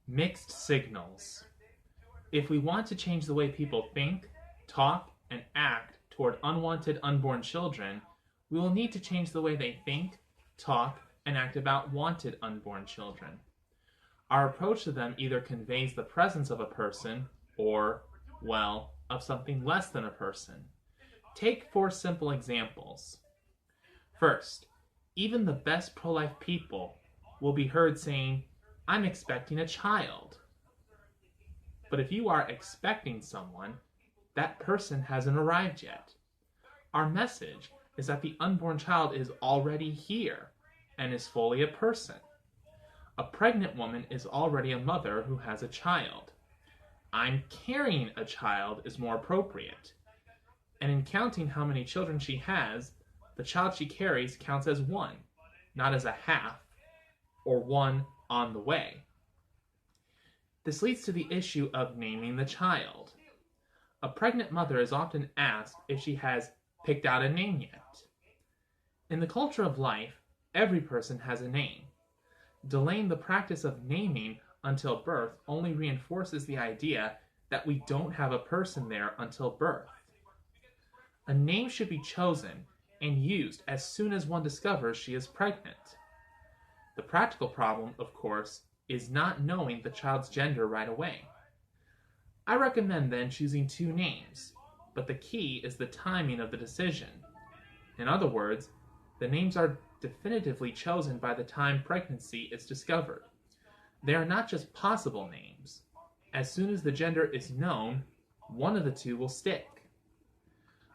Mixed signals. If we want to change the way people think, talk, and act toward unwanted unborn children, we will need to change the way they think, talk, and act about wanted unborn children. Our approach to them either conveys the presence of a person or, well, of something less than a person. Take 4 simple examples. First, even the best pro-life people will be heard saying, "I'm expecting a child." But if you are expecting someone, that person hasn't arrived yet. Our message is that the unborn child is already here and is fully a person. A pregnant woman is already a mother who has a child. "I'm carrying a child" is more appropriate. And in counting how many children she has, the child she carries counts as one, not as a half or one on the way. This leads to the issue of naming the child. A pregnant mother is often asked if she has picked out a name yet. In the culture of life, every person has a name. Delaying the practice of naming until birth only reinforces the idea that we don't have a person there until birth. A name should be chosen and used as soon as one discovers she is pregnant. The practical problem, of course, is not knowing the child's gender right away. I recommend then choosing 2 names, but the key is the timing of the decision. In other words, the names are definitively chosen by the time pregnancy is discovered. They are not just possible names. As soon as the gender is known, one of the 2 will stick.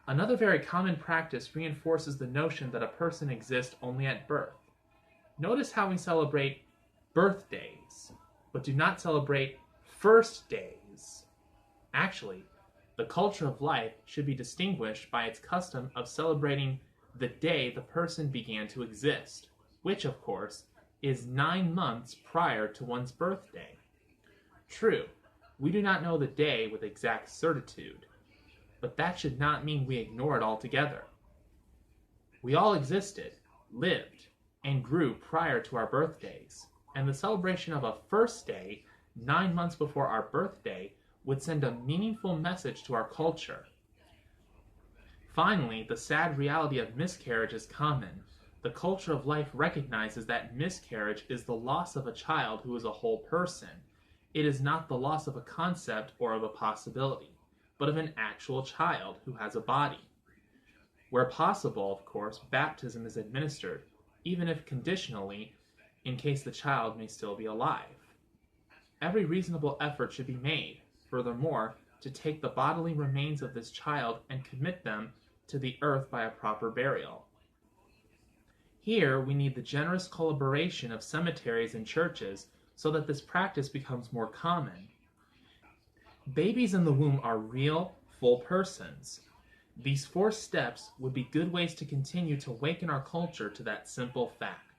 Another very common practice reinforces the notion that a person exists only at birth. Notice how we celebrate birthdays, but do not celebrate first days. Actually, the culture of life should be distinguished by its custom of celebrating the day the person began to exist, which, of course, is 9 months prior to one's birthday. True, we do not know the day with exact certitude, but that should not mean we ignore it altogether. We all existed, lived, and grew prior to our birthdays, and the celebration of a first day 9 months before our birthday would send a meaningful message to our culture. Finally, the sad reality of miscarriage is common. The culture of life recognizes that miscarriage is the loss of a child who is a whole person. It is not the loss of a concept or of a possibility, but of an actual child who has a body. Where possible, of course, baptism is administered, even if conditionally, in case the child may still be alive. Every reasonable effort should be made, furthermore, to take the bodily remains of this child and commit them to the earth by a proper burial. Here, we need the generous collaboration of cemeteries and churches so that this practice becomes more common. Babies in the womb are real, full persons. These 4 steps would be good ways to continue to awaken our culture to that simple fact.